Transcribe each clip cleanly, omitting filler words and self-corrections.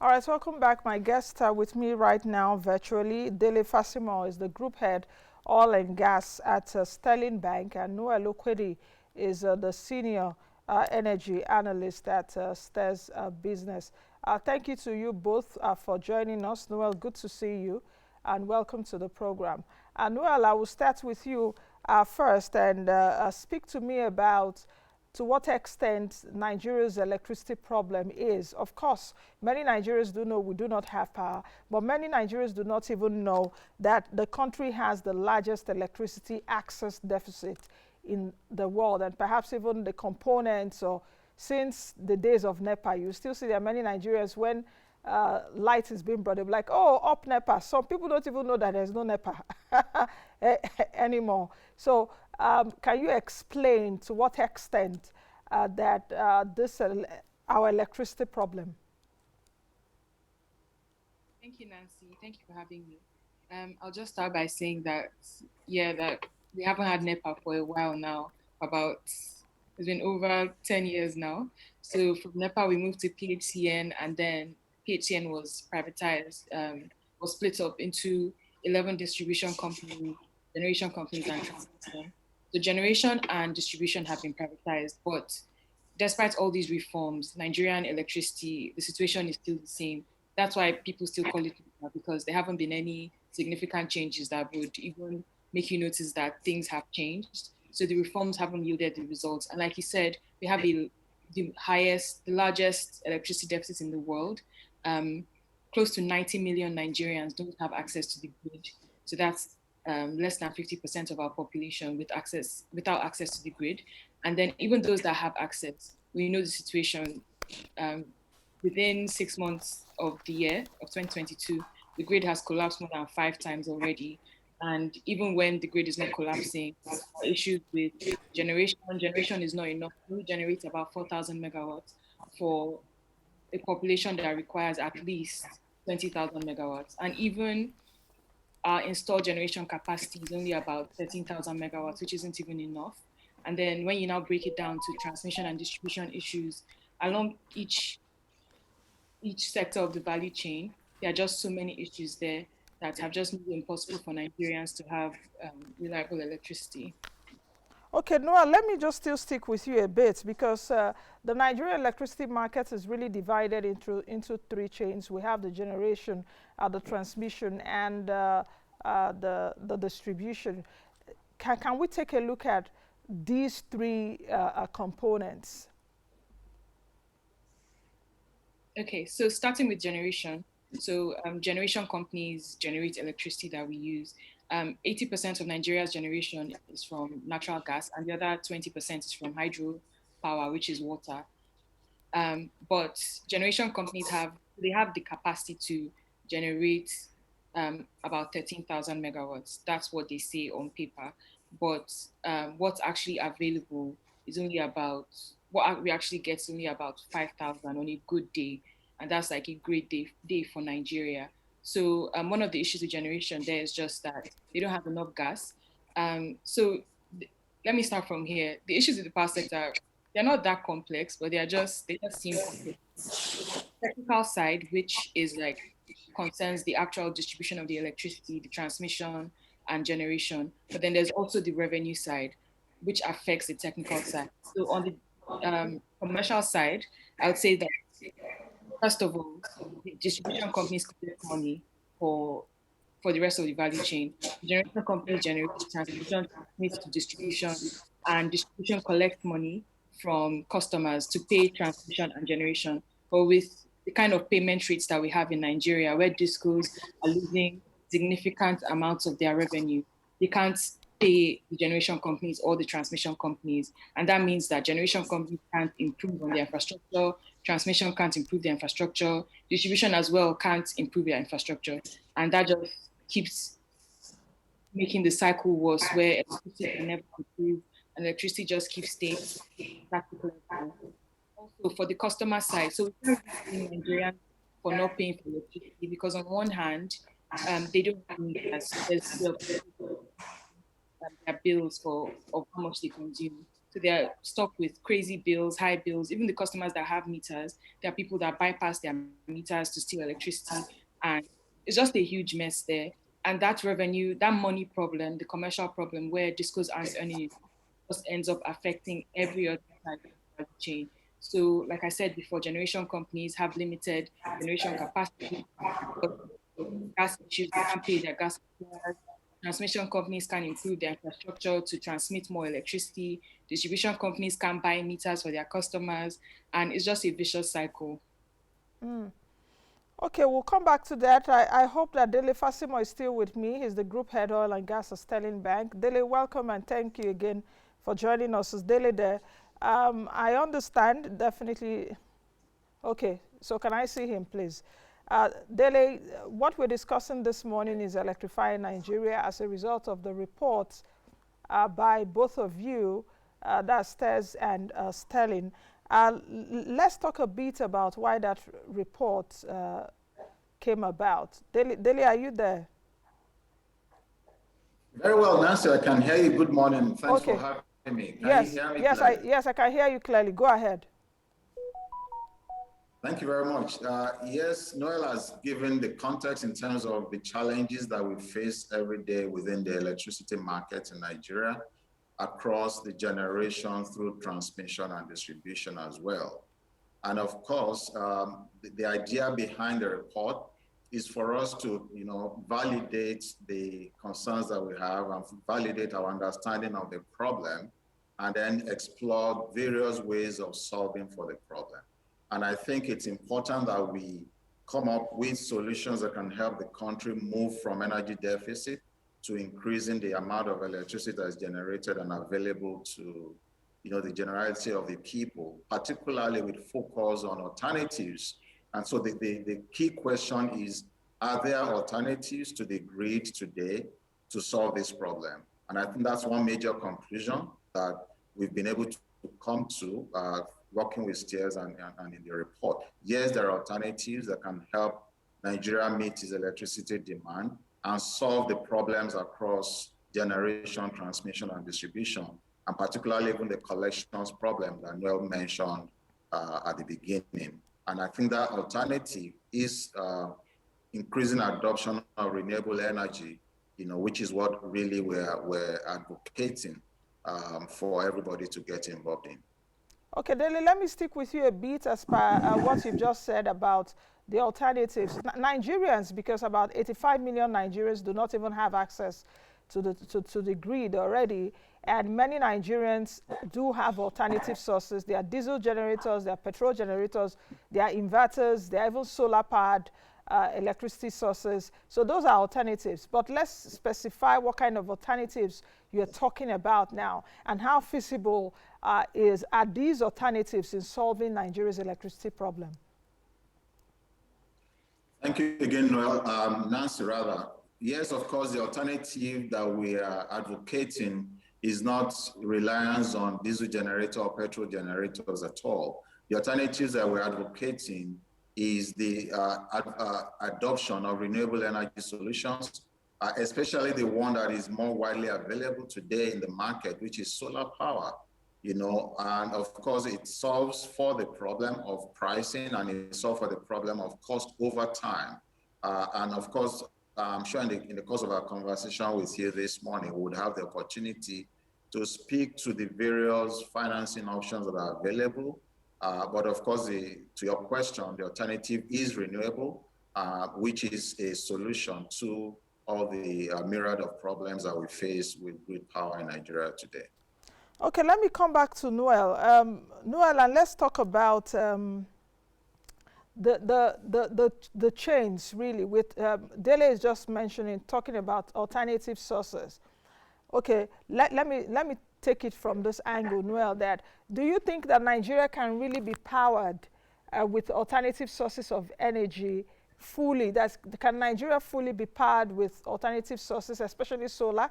All right, welcome back. My guest with me right now virtually, Dele Faseemo is the group head oil and gas at Sterling Bank, and Noelle Okwedy is the senior energy analyst at Stears Business. Thank you to you both for joining us. Noelle, good to see you, and welcome to the program. Noelle, I will start with you first and speak to me about to what extent Nigeria's electricity problem is. Of course, many Nigerians do know we do not have power, but many Nigerians do not even know that the country has the largest electricity access deficit in the world, and perhaps even the components or since the days of NEPA, you still see there are many Nigerians when light is being brought up, like, oh, up NEPA. Some people don't even know that there's no NEPA anymore. So can you explain to what extent that our electricity problem? Thank you, Nancy. Thank you for having me. I'll just start by saying that, yeah, that we haven't had NEPA for a while now. It's been over 10 years now. So from NEPA, we moved to PHCN, and then PHCN was privatized, was split up into 11 distribution companies, generation companies, and transmission. So generation and distribution have been privatized, but despite all these reforms, Nigerian electricity, the situation is still the same. That's why people still call it NEPA, because there haven't been any significant changes that would even make you notice that things have changed. So the reforms haven't yielded the results. And like you said, we have the largest electricity deficit in the world. Um, Close to 90 million Nigerians don't have access to the grid. So that's less than 50% of our population without access to the grid. And then even those that have access, we know the situation. Um, Within 6 months of the year of 2022, the grid has collapsed more than 5 times already. And even when the grid is not collapsing, issues with generation. Generation is not enough. We generate about 4,000 megawatts for a population that requires at least 20,000 megawatts. And even our installed generation capacity is only about 13,000 megawatts, which isn't even enough. And then when you now break it down to transmission and distribution issues along each sector of the value chain, there are just so many issues there that have just made it impossible for Nigerians to have reliable electricity. Okay, Noah, let me just still stick with you a bit because the Nigerian electricity market is really divided into three chains. We have the generation, the transmission, and the distribution. Can we take a look at these three components? Okay, so starting with generation. So generation companies generate electricity that we use. 80% of Nigeria's generation is from natural gas, and the other 20% is from hydro power, which is water. But generation companies have the capacity to generate about 13,000 megawatts. That's what they say on paper. But what's actually available is only about what we actually get is only about 5,000 on a good day, and that's like a great day for Nigeria. So one of the issues with generation there is just that they don't have enough gas. So let me start from here. The issues with the power sector, they're not that complex, but they just seem complex. Technical side, which is like concerns the actual distribution of the electricity, the transmission and generation. But then there's also the revenue side, which affects the technical side. So on the commercial side, I would say that first of all, the distribution companies collect money for for the rest of the value chain. Generation companies generate transmission, transmit to distribution, and distribution collect money from customers to pay transmission and generation. But with the kind of payment rates that we have in Nigeria, where discos are losing significant amounts of their revenue, they can't pay the generation companies or the transmission companies. And that means that generation companies can't improve on their infrastructure, transmission can't improve their infrastructure, distribution as well can't improve their infrastructure. And that just keeps making the cycle worse where electricity can never improve and electricity just keeps staying practical level. Also for the customer side, so we can't really blame Nigerians for not paying for electricity because on one hand, they don't have any gas. There's still their bills for of how much they consume. So they're stuck with crazy bills, high bills. Even the customers that have meters, there are people that bypass their meters to steal electricity. And it's just a huge mess there. And that revenue, that money problem, the commercial problem where discos aren't earning it, just ends up affecting every other side of the value chain. So, like I said before, generation companies have limited generation capacity because of gas issues. They can't pay their gas suppliers. Transmission companies can improve their infrastructure to transmit more electricity. Distribution companies can buy meters for their customers. And it's just a vicious cycle. Okay, we'll come back to that. I hope that Dele Faseemo is still with me. He's the Group Head Oil and Gas at Sterling Bank. Dele, welcome and thank you again for joining us. Is Dele there? I understand, definitely. Okay, so can I see him, please? Dele, what we're discussing this morning is electrifying Nigeria as a result of the reports by both of you, that's Stears and Sterling. Let's talk a bit about why that report came about. Dele, are you there? Very well, Nancy. I can hear you. Good morning. Thanks for Okay. having me. Can Yes, you hear me yes, clearly? yes, I can hear you clearly. Go ahead. Thank you very much. Yes, Noelle has given the context in terms of the challenges that we face every day within the electricity market in Nigeria, across the generation through transmission and distribution as well. And of course, the idea behind the report is for us to, validate the concerns that we have and validate our understanding of the problem, and then explore various ways of solving for the problem. And I think it's important that we come up with solutions that can help the country move from energy deficit to increasing the amount of electricity that is generated and available to the generality of the people, particularly with focus on alternatives. And so the key question is, are there alternatives to the grid today to solve this problem? And I think that's one major conclusion that we've been able to come to working with Stears and in the report. Yes, there are alternatives that can help Nigeria meet its electricity demand and solve the problems across generation, transmission, and distribution, and particularly even the collections problem that Noelle mentioned at the beginning. And I think that alternative is increasing adoption of renewable energy, which is what really we're advocating for everybody to get involved in. Okay, Dele, let me stick with you a bit as per what you've just said about the alternatives. Nigerians, because about 85 million Nigerians do not even have access to the grid already, and many Nigerians do have alternative sources. There are diesel generators, there are petrol generators, there are inverters, there are even solar-powered electricity sources. So those are alternatives. But let's specify what kind of alternatives you're talking about now, and how feasible are these alternatives in solving Nigeria's electricity problem? Thank you again, Noelle. Nancy, rather. Yes, of course, the alternative that we are advocating is not reliance on diesel generator or petrol generators at all. The alternatives that we're advocating is the adoption of renewable energy solutions, especially the one that is more widely available today in the market, which is solar power. And of course, it solves for the problem of pricing, and it solves for the problem of cost over time. And of course, I'm sure in the course of our conversation with you this morning, we would have the opportunity to speak to the various financing options that are available. But of course, to your question, the alternative is renewable, which is a solution to all the myriad of problems that we face with grid power in Nigeria today. Okay, let me come back to Noelle. Noelle, and let's talk about the change really. With Dele is just talking about alternative sources. Okay, let me take it from this angle, Noelle. That do you think that Nigeria can really be powered with alternative sources of energy fully? Can Nigeria fully be powered with alternative sources, especially solar?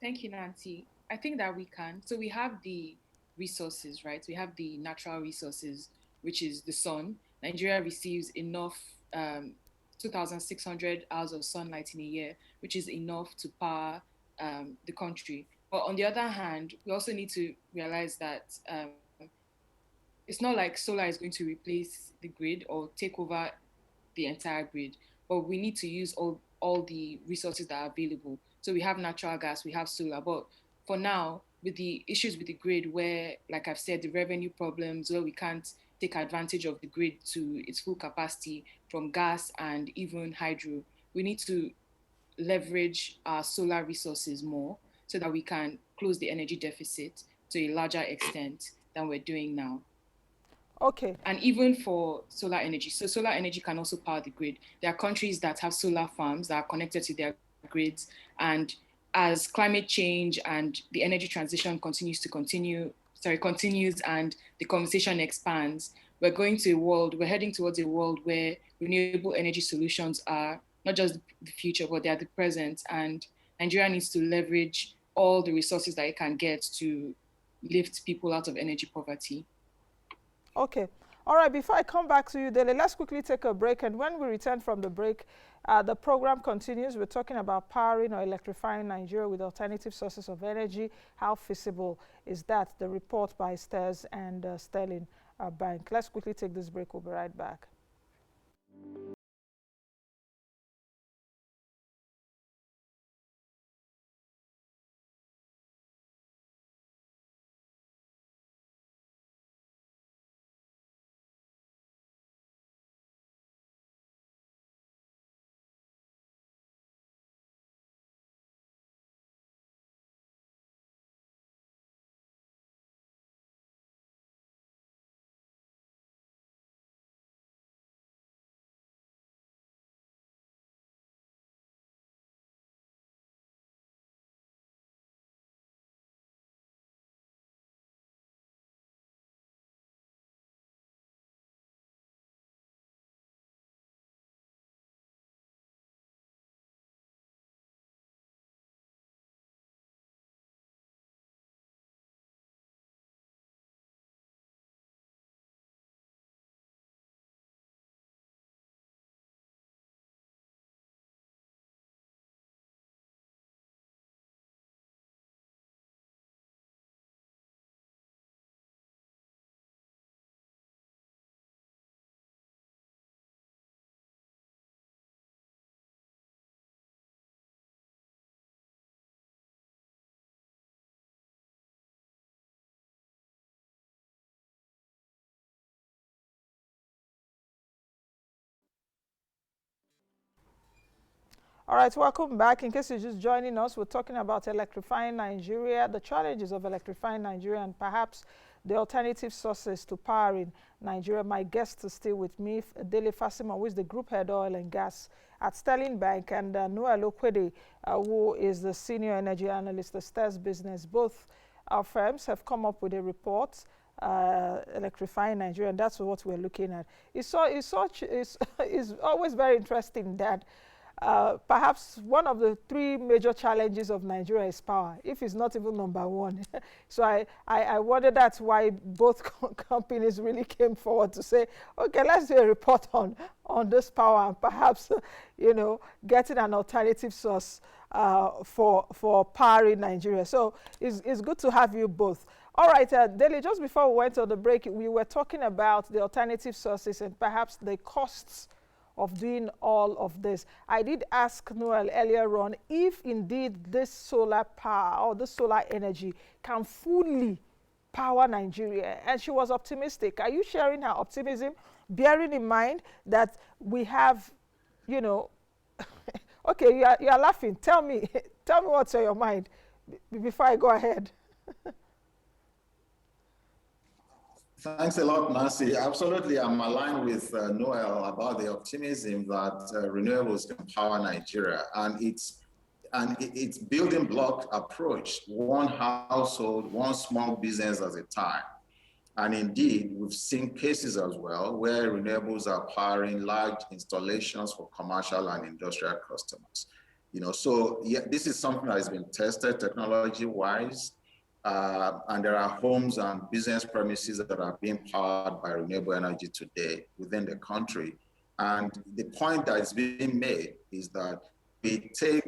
Thank you, Nancy. I think that we can. So we have the resources, right? We have the natural resources, which is the sun. Nigeria receives enough 2,600 hours of sunlight in a year, which is enough to power the country. But on the other hand, we also need to realize that it's not like solar is going to replace the grid or take over the entire grid, but we need to use all the resources that are available. So we have natural gas, we have solar, but for now, with the issues with the grid, where, like I've said, the revenue problems, where we can't take advantage of the grid to its full capacity from gas and even hydro, we need to leverage our solar resources more so that we can close the energy deficit to a larger extent than we're doing now. Okay. And even for solar energy, so solar energy can also power the grid. There are countries that have solar farms that are connected to their grids, and as climate change and the energy transition continues and the conversation expands, we're heading towards a world where renewable energy solutions are not just the future, but they are the present. And Nigeria needs to leverage all the resources that it can get to lift people out of energy poverty. Okay. All right. Before I come back to you, Dele, let's quickly take a break. And when we return from the break, the program continues. We're talking about powering or electrifying Nigeria with alternative sources of energy. How feasible is that? The report by Stears and Sterling Bank. Let's quickly take this break. We'll be right back. All right, welcome back. In case you're just joining us, we're talking about electrifying Nigeria, the challenges of electrifying Nigeria, and perhaps the alternative sources to powering Nigeria. My guest is still with me, Dele Faseemo, who is the group head oil and gas at Sterling Bank, and Noelle Okwedy, who is the Senior Energy Analyst at Stears Business. Both our firms have come up with a report, electrifying Nigeria, and that's what we're looking at. It's always very interesting that perhaps one of the three major challenges of Nigeria is power, if it's not even number one. So I wonder that's why both companies really came forward to say, okay, let's do a report on this power and perhaps, getting an alternative source for power in Nigeria. So it's good to have you both. All right, Dele, just before we went on the break, we were talking about the alternative sources and perhaps the costs of doing all of this. I did ask Noelle earlier on if indeed this solar power or this solar energy can fully power Nigeria, and she was optimistic. Are you sharing her optimism, bearing in mind that we have, okay, you are laughing. Tell me, tell me what's on your mind before I go ahead. Thanks a lot, Nancy. Absolutely, I'm aligned with Noelle about the optimism that renewables can power Nigeria, and it's building block approach, one household, one small business at a time. And indeed, we've seen cases as well where renewables are powering large installations for commercial and industrial customers. So yeah, this is something that has been tested technology-wise. And there are homes and business premises that are being powered by renewable energy today within the country. And the point that is being made is that we take,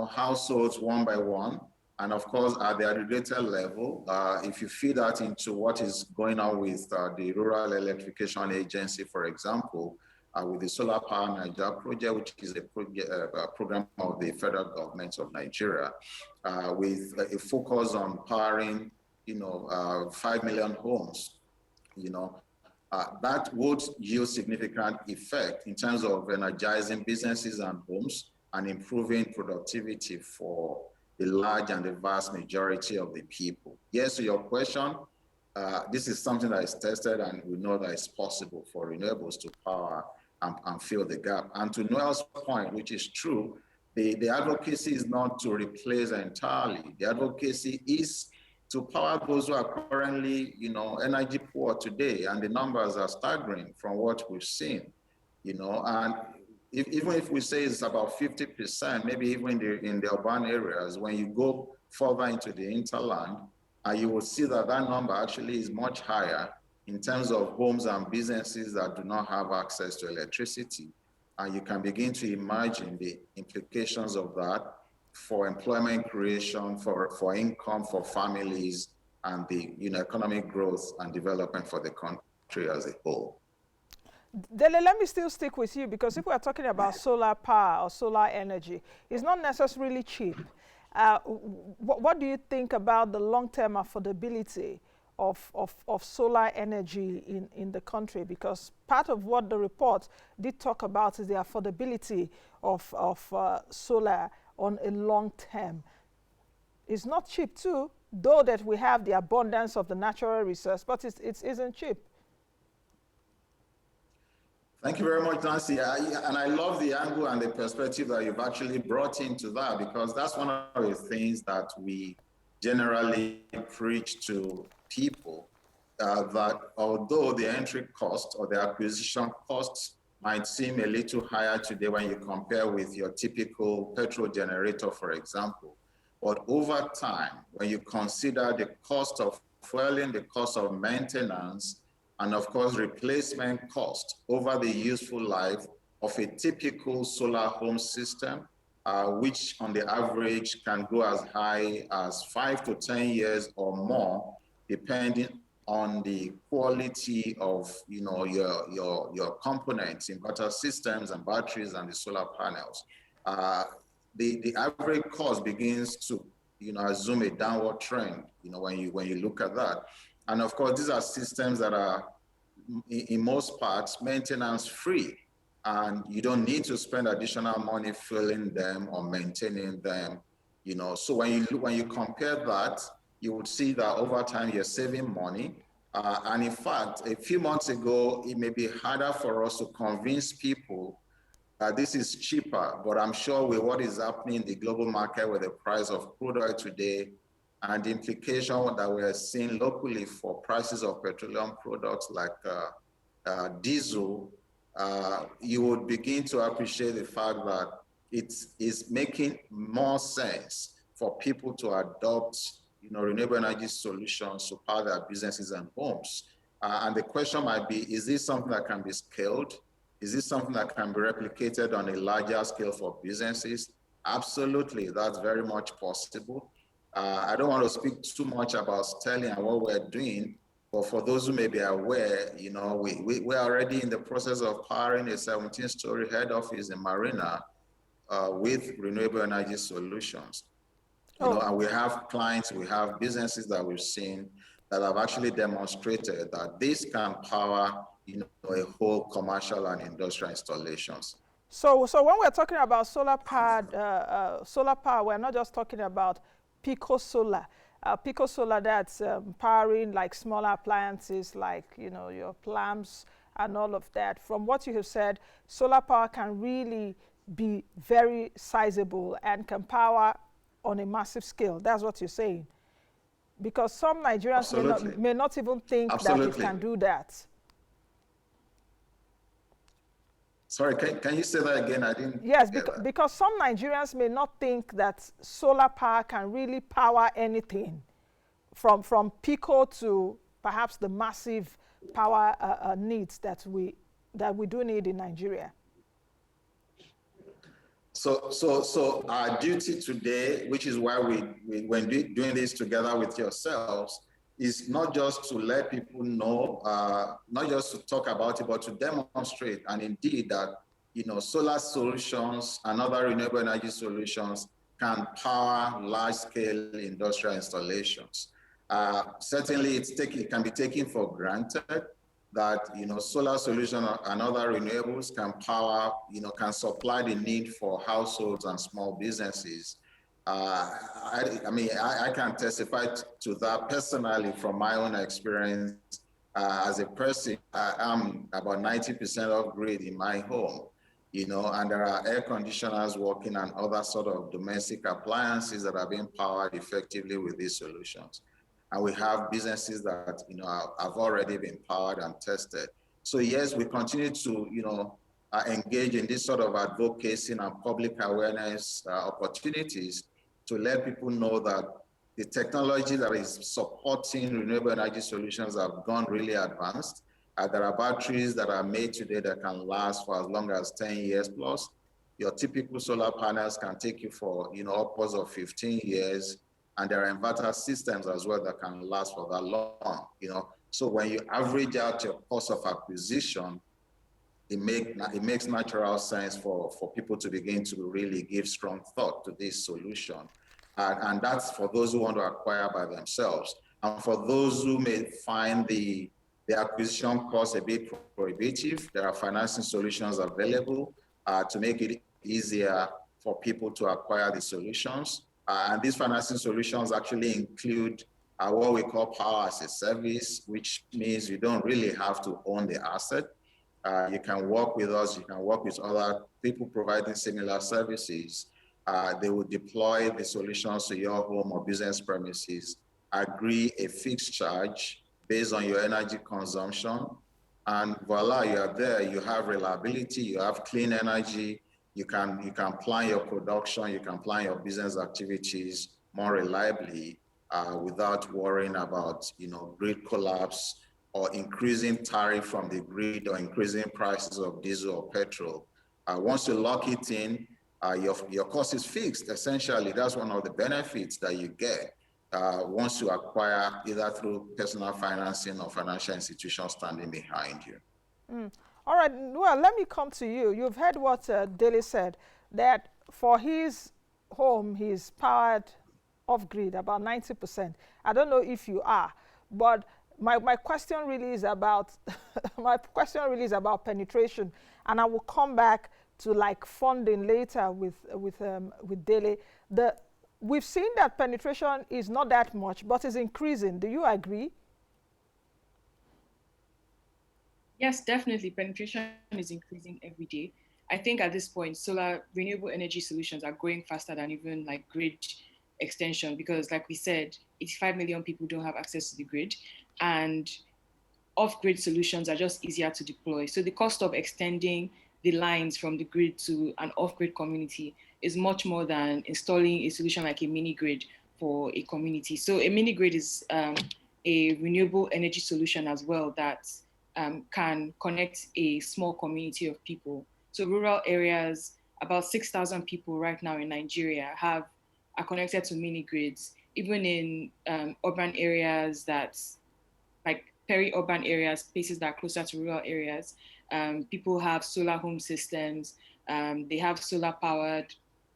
households one by one, and of course, at the aggregator level, if you feed that into what is going on with the Rural Electrification Agency, for example, with the Solar Power Nigeria project, which is a program of the federal government of Nigeria, with a focus on powering, 5 million homes, that would yield significant effect in terms of energizing businesses and homes and improving productivity for the large and the vast majority of the people. Yes, to your question, this is something that is tested, and we know that it's possible for renewables to power and fill the gap. And to Noelle's point, which is true, the advocacy is not to replace entirely. The advocacy is to power those who are currently, energy poor today, and the numbers are staggering from what we've seen, and even if we say it's about 50%, maybe even in the urban areas, when you go further into the hinterland, you will see that that number actually is much higher in terms of homes and businesses that do not have access to electricity. And you can begin to imagine the implications of that for employment creation, for income, for families, and the economic growth and development for the country as a whole. Dele, let me still stick with you, because if we're talking about solar power or solar energy, it's not necessarily cheap. What do you think about the long-term affordability of solar energy in the country? Because part of what the report did talk about is the affordability of solar on a long term. It's not cheap too, though that we have the abundance of the natural resource, but it isn't cheap. Thank you very much, Nancy. And I love the angle and the perspective that you've actually brought into that, because that's one of the things that we generally preach to people, that although the entry cost or the acquisition costs might seem a little higher today when you compare with your typical petrol generator, for example, but over time, when you consider the cost of fueling, the cost of maintenance, and of course, replacement cost over the useful life of a typical solar home system, which on the average can go as high as 5 to 10 years or more, depending on the quality of your components, inverter systems and batteries and the solar panels. The average cost begins to assume a downward trend when you look at that. And of course, these are systems that are, in most parts, maintenance free, and you don't need to spend additional money filling them or maintaining them. So when you compare that, you would see that over time you're saving money. And in fact, a few months ago, it may be harder for us to convince people that this is cheaper, but I'm sure with what is happening in the global market with the price of crude oil today, and the implication that we're seeing locally for prices of petroleum products like diesel, you would begin to appreciate the fact that it is making more sense for people to adopt renewable energy solutions to power their businesses and homes. And the question might be, is this something that can be scaled? Is this something that can be replicated on a larger scale for businesses? Absolutely, that's very much possible. I don't want to speak too much about Sterling and what we're doing, but for those who may be aware, we're already in the process of powering a 17-story head office in Marina with renewable energy solutions. And we have clients, we have businesses that we've seen that have actually demonstrated that this can power, a whole commercial and industrial installations. So when we're talking about solar power, we're not just talking about Pico Solar. Pico Solar, that's powering like smaller appliances like, your lamps and all of that. From what you have said, solar power can really be very sizable and can power on a massive scale. That's what you're saying. Because some Nigerians may not even think that it can do that. Sorry, can you say that again? I didn't. Yes, because some Nigerians may not think that solar power can really power anything, from Pico to perhaps the massive power needs that we do need in Nigeria. So our duty today, which is why when doing this together with yourselves, is not just to let people know, not just to talk about it, but to demonstrate, and indeed that, solar solutions and other renewable energy solutions can power large-scale industrial installations. Certainly, it can be taken for granted that, solar solution and other renewables can power, can supply the need for households and small businesses. I can testify to that personally from my own experience. As a person, I am about 90% off grid in my home, and there are air conditioners working and other sort of domestic appliances that are being powered effectively with these solutions. And we have businesses that, have already been powered and tested. So yes, we continue to, engage in this sort of advocacy and public awareness opportunities to let people know that the technology that is supporting renewable energy solutions have gone really advanced. There are batteries that are made today that can last for as long as 10 years plus. Your typical solar panels can take you for, upwards of 15 years. And there are inverter systems as well that can last for that long, So when you average out your cost of acquisition, it makes natural sense for people to begin to really give strong thought to this solution. And that's for those who want to acquire by themselves. And for those who may find the acquisition cost a bit prohibitive, there are financing solutions available to make it easier for people to acquire the solutions. And these financing solutions actually include what we call power as a service, which means you don't really have to own the asset. You can work with us, you can work with other people providing similar services. They will deploy the solutions to your home or business premises, agree a fixed charge based on your energy consumption, and voila, you are there. You have reliability, you have clean energy, you can plan your production, you can plan your business activities more reliably without worrying about grid collapse or increasing tariff from the grid or increasing prices of diesel or petrol. Once you lock it in, your cost is fixed. Essentially, that's one of the benefits that you get once you acquire either through personal financing or financial institutions standing behind you. All right, well, let me come to you. You've heard what Dele said, that for his home, he's powered off grid about 90%. I don't know if you are, but my question really is about penetration, and I will come back to like funding later with Dele. We've seen that penetration is not that much, but is increasing. Do you agree? Yes, definitely. Penetration is increasing every day. I think at this point, solar renewable energy solutions are growing faster than even like grid extension, because like we said, 85 million people don't have access to the grid, and off-grid solutions are just easier to deploy. So the cost of extending the lines from the grid to an off-grid community is much more than installing a solution like a mini grid for a community. So a mini grid is a renewable energy solution as well that can connect a small community of people. So rural areas, about 6,000 people right now in Nigeria are connected to mini grids. Even in urban areas that's like peri-urban areas, places that are closer to rural areas, people have solar home systems. They have solar powered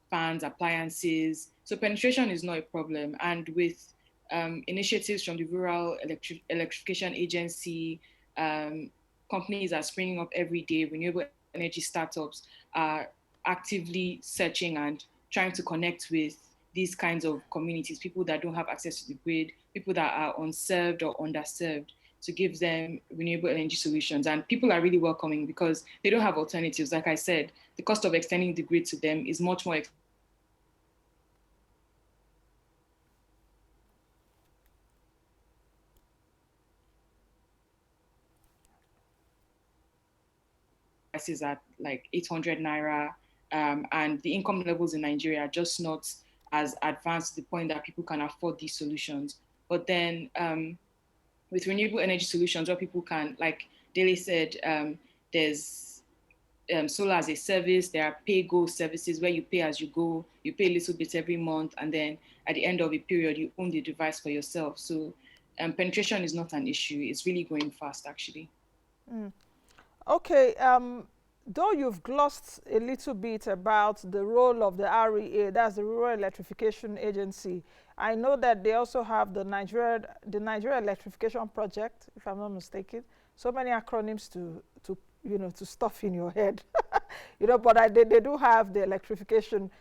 fans, appliances. So penetration is not a problem. And with initiatives from the Rural Electrification Agency, companies are springing up every day. Renewable energy startups are actively searching and trying to connect with these kinds of communities, people that don't have access to the grid, people that are unserved or underserved, to give them renewable energy solutions. And people are really welcoming because they don't have alternatives. Like I said, the cost of extending the grid to them is much more prices at like 800 naira, and the income levels in Nigeria are just not as advanced to the point that people can afford these solutions. But then with renewable energy solutions, where people can, like Dele said, there's solar as a service. There are pay-go services where you pay as you go. You pay a little bit every month, and then at the end of a period, you own the device for yourself. So penetration is not an issue. It's really going fast, actually. Okay, though you've glossed a little bit about the role of the REA, that's the Rural Electrification Agency, I know that they also have the Nigeria Electrification Project, if I'm not mistaken. So many acronyms to stuff in your head, but they do have the electrification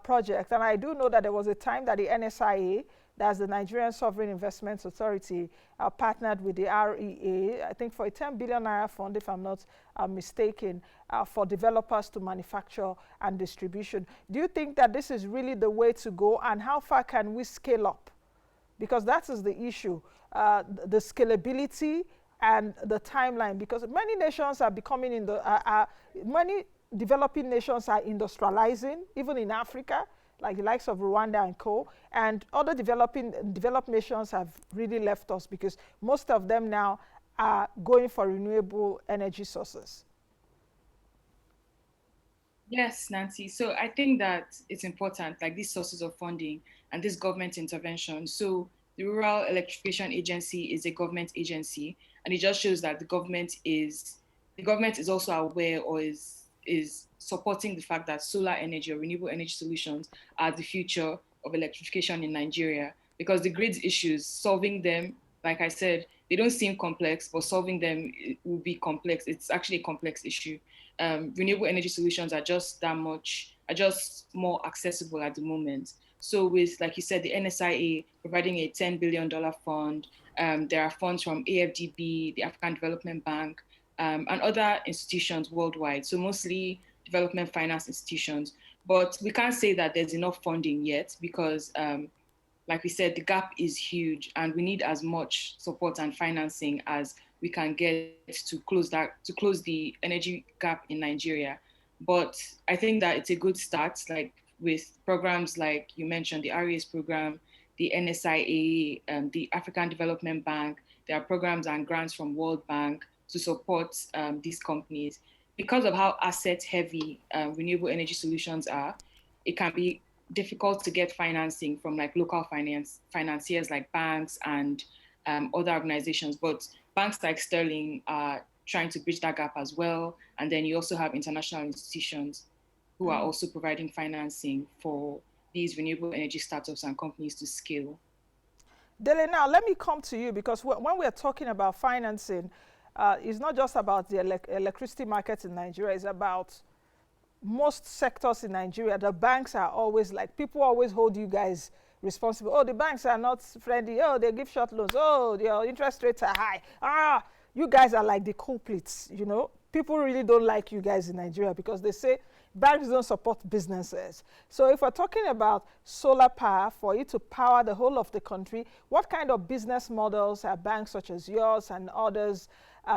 project. And I do know that there was a time that the NSIA, that's the Nigerian Sovereign Investments Authority, partnered with the REA, I think for a 10 billion naira fund, if I'm not mistaken, for developers to manufacture and distribution. Do you think that this is really the way to go, and how far can we scale up? Because that is the issue, the scalability and the timeline, because many nations are becoming many developing nations are industrializing, even in Africa, like the likes of Rwanda and co. And other developed nations have really left us because most of them now are going for renewable energy sources. Yes, Nancy. So I think that it's important, like these sources of funding and this government intervention. So the Rural Electrification Agency is a government agency, and it just shows that the government is also aware, or is supporting the fact that solar energy or renewable energy solutions are the future of electrification in Nigeria. Because the grid issues, solving them, like I said, they don't seem complex, but solving them will be complex. It's actually a complex issue. Renewable energy solutions are just more accessible at the moment. So with, like you said, the NSIA providing a $10 billion fund, there are funds from AFDB, the African Development Bank, and other institutions worldwide. So mostly development finance institutions. But we can't say that there's enough funding yet because like we said, the gap is huge, and we need as much support and financing as we can get to close the energy gap in Nigeria. But I think that it's a good start, like with programs like you mentioned, the RES program, the NSIA, the African Development Bank. There are programs and grants from World Bank to support these companies. Because of how asset heavy renewable energy solutions are, it can be difficult to get financing from like local financiers like banks and other organizations. But banks like Sterling are trying to bridge that gap as well. And then you also have international institutions who are also providing financing for these renewable energy startups and companies to scale. Dele, now let me come to you, because when we're talking about financing, it's not just about the electricity market in Nigeria, it's about most sectors in Nigeria. The banks are always like, people always hold you guys responsible. Oh, the banks are not friendly. Oh, they give short loans. Oh, their interest rates are high. You guys are like the culprits, People really don't like you guys in Nigeria because they say banks don't support businesses. So if we're talking about solar power, for it to power the whole of the country, what kind of business models are banks such as yours and others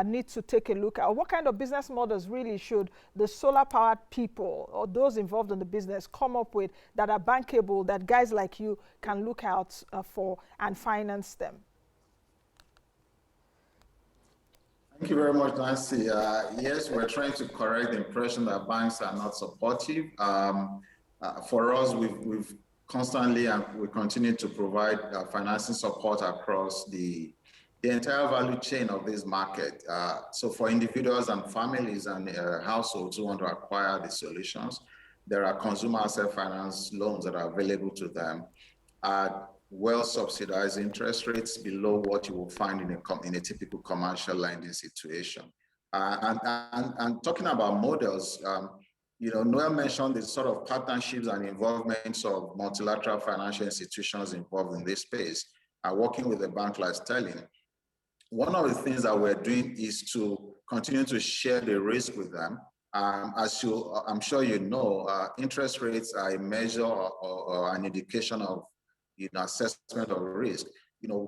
need to take a look at? What kind of business models really should the solar powered people or those involved in the business come up with that are bankable, that guys like you can look out for and finance them? Thank you very much, Nancy. Yes, we're trying to correct the impression that banks are not supportive. For us, we've constantly and we continue to provide financing support across the entire value chain of this market. So for individuals and families and households who want to acquire the solutions, there are consumer asset finance loans that are available to them at well-subsidized interest rates below what you will find in a typical commercial lending situation. And talking about models, Noelle mentioned the sort of partnerships and involvements of multilateral financial institutions involved in this space, working with a bank like Sterling. One of the things that we're doing is to continue to share the risk with them. I'm sure you know, interest rates are a measure or an indication of assessment of risk.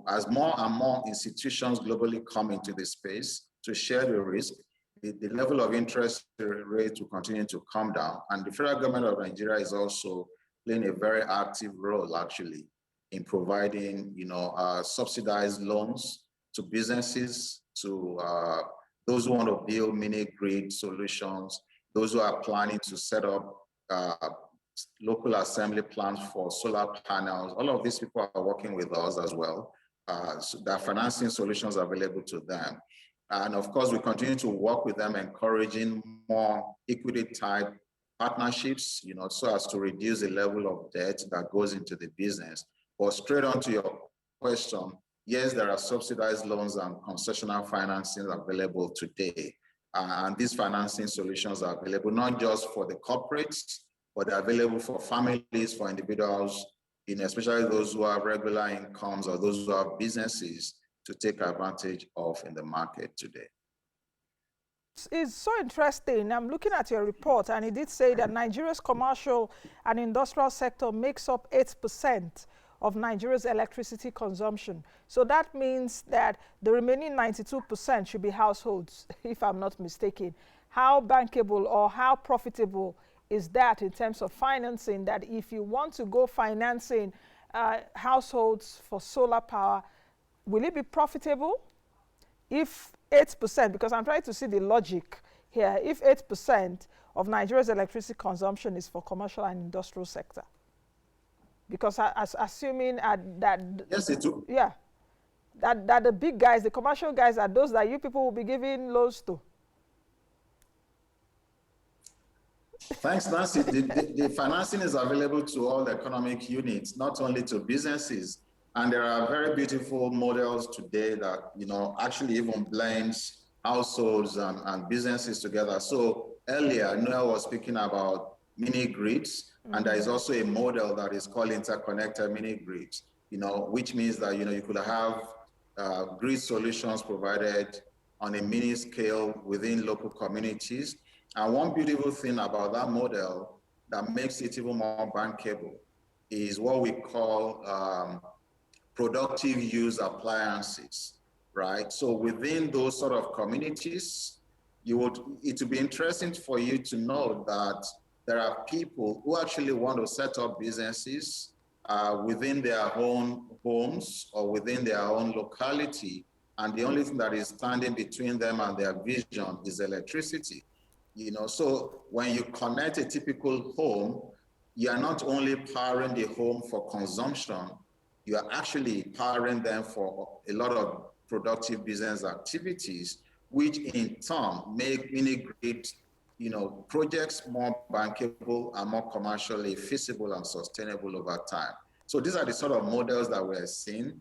As more and more institutions globally come into this space to share the risk, the level of interest rates will continue to come down. And the federal government of Nigeria is also playing a very active role, actually, in providing, subsidized loans to businesses, to those who want to build mini grid solutions, those who are planning to set up local assembly plants for solar panels. All of these people are working with us as well. So there are financing solutions available to them. And of course, we continue to work with them, encouraging more equity type partnerships, so as to reduce the level of debt that goes into the business. But straight on to your question, yes, there are subsidized loans and concessional financing available today. And these financing solutions are available not just for the corporates, but they're available for families, for individuals, especially those who have regular incomes or those who have businesses to take advantage of in the market today. It's so interesting. I'm looking at your report, and it did say that Nigeria's commercial and industrial sector makes up 8% of Nigeria's electricity consumption. So that means that the remaining 92% should be households, if I'm not mistaken. How bankable or how profitable is that in terms of financing, that if you want to go financing households for solar power, will it be profitable? If 8%, because I'm trying to see the logic here, if 8% of Nigeria's electricity consumption is for commercial and industrial sector, because assuming that yes, it will. Yeah, that the big guys, the commercial guys, are those that you people will be giving loans to. Thanks, Nancy. The financing is available to all economic units, not only to businesses. And there are very beautiful models today that, actually even blends households and businesses together. So earlier, Noelle was speaking about mini grids, and there is also a model that is called interconnected mini grids, which means that, you could have grid solutions provided on a mini scale within local communities. And one beautiful thing about that model that makes it even more bankable is what we call productive use appliances, right? So within those sort of communities, it would be interesting for you to know that there are people who actually want to set up businesses within their own homes or within their own locality. And the only thing that is standing between them and their vision is electricity. So when you connect a typical home, you are not only powering the home for consumption, you are actually powering them for a lot of productive business activities, which in turn make mini grid, projects more bankable and more commercially feasible and sustainable over time. So these are the sort of models that we're seeing.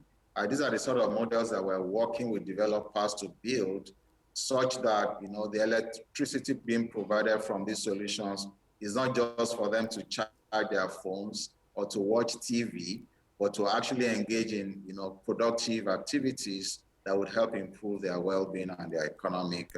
These are the sort of models that we're working with developers to build, such that the electricity being provided from these solutions is not just for them to charge their phones or to watch TV, but to actually engage in productive activities that would help improve their well-being and their economic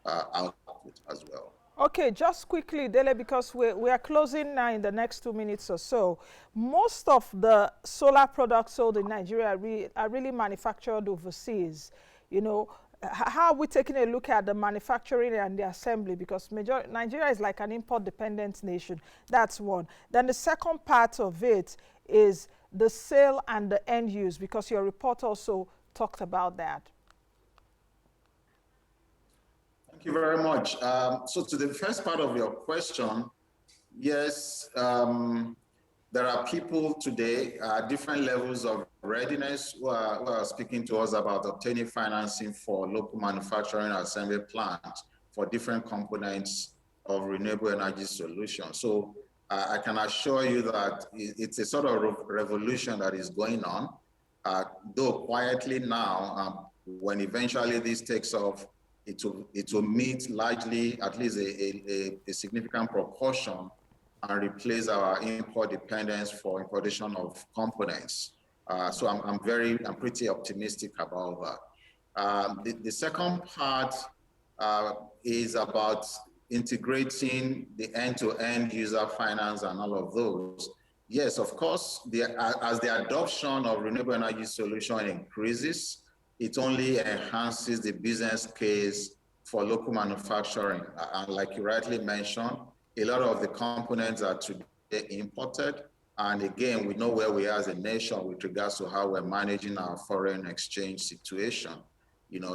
output as well. Okay, just quickly, Dele, because we are closing now in the next 2 minutes or so. Most of the solar products sold in Nigeria are really manufactured overseas. How are we taking a look at the manufacturing and the assembly? Because Nigeria is like an import-dependent nation. That's one. Then the second part of it is the sale and the end use, because your report also talked about that. Thank you very much. So to the first part of your question, yes, there are people today at different levels of readiness who are speaking to us about obtaining financing for local manufacturing assembly plants for different components of renewable energy solutions. So I can assure you that it's a sort of revolution that is going on, though quietly now. When eventually this takes off, it will meet largely, at least a significant proportion, and replace our import dependence for importation of components. So I'm pretty optimistic about that. The second part is about integrating the end-to-end user finance and all of those. Yes, of course, as the adoption of renewable energy solution increases, it only enhances the business case for local manufacturing. And like you rightly mentioned, a lot of the components are today imported. And again, we know where we are as a nation with regards to how we're managing our foreign exchange situation.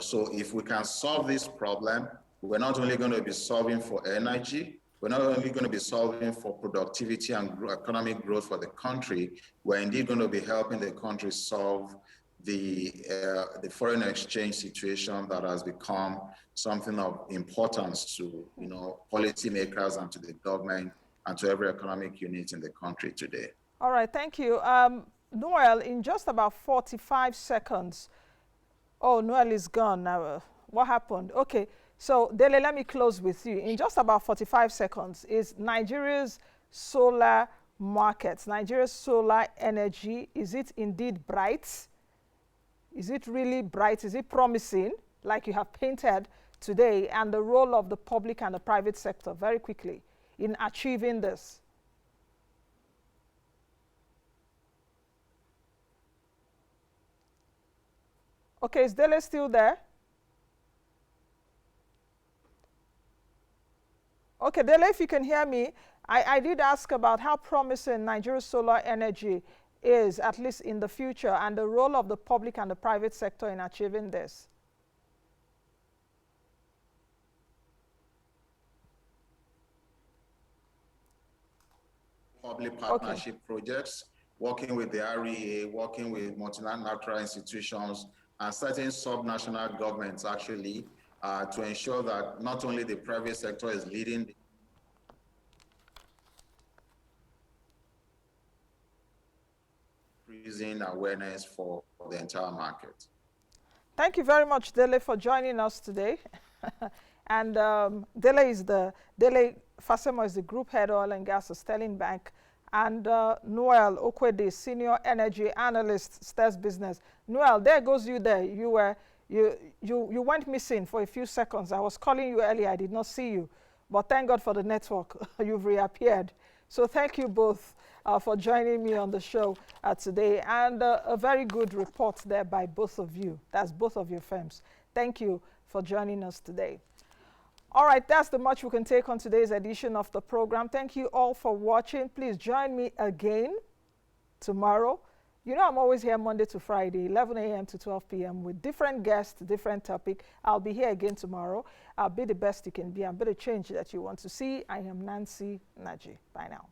So if we can solve this problem, we're not only going to be solving for energy, we're not only going to be solving for productivity and economic growth for the country, we're indeed going to be helping the country solve the foreign exchange situation that has become something of importance to policymakers and to the government and to every economic unit in the country today. All right, thank you. Noelle, in just about 45 seconds, oh, Noelle is gone now. What happened? Okay, so Dele, let me close with you. In just about 45 seconds, is Nigeria's solar markets, Nigeria's solar energy, is it indeed bright? Is it really bright? Is it promising, like you have painted today, and the role of the public and the private sector, very quickly, in achieving this? Okay, is Dele still there? Okay, Dele, if you can hear me, I did ask about how promising Nigeria's solar energy is, at least in the future, and the role of the public and the private sector in achieving this. Public partnership projects, working with the REA, working with multilateral institutions, and certain subnational governments actually to ensure that not only the private sector is leading increasing awareness for the entire market. Thank you very much, Dele, for joining us today. And Dele Faseemo is the Group Head Oil and Gas at Sterling Bank, and Noelle Okwedy, Senior Energy Analyst, Stears Business. Noelle, there goes you there. You went missing for a few seconds. I was calling you earlier. I did not see you. But thank God for the network. You've reappeared. So thank you both for joining me on the show today. And a very good report there by both of you. That's both of your firms. Thank you for joining us today. All right, that's the much we can take on today's edition of the program. Thank you all for watching. Please join me again tomorrow. You know, I'm always here Monday to Friday, 11 a.m. to 12 p.m. with different guests, different topic. I'll be here again tomorrow. I'll be the best you can be. I'll be the change that you want to see. I am Nancy Naji. Bye now.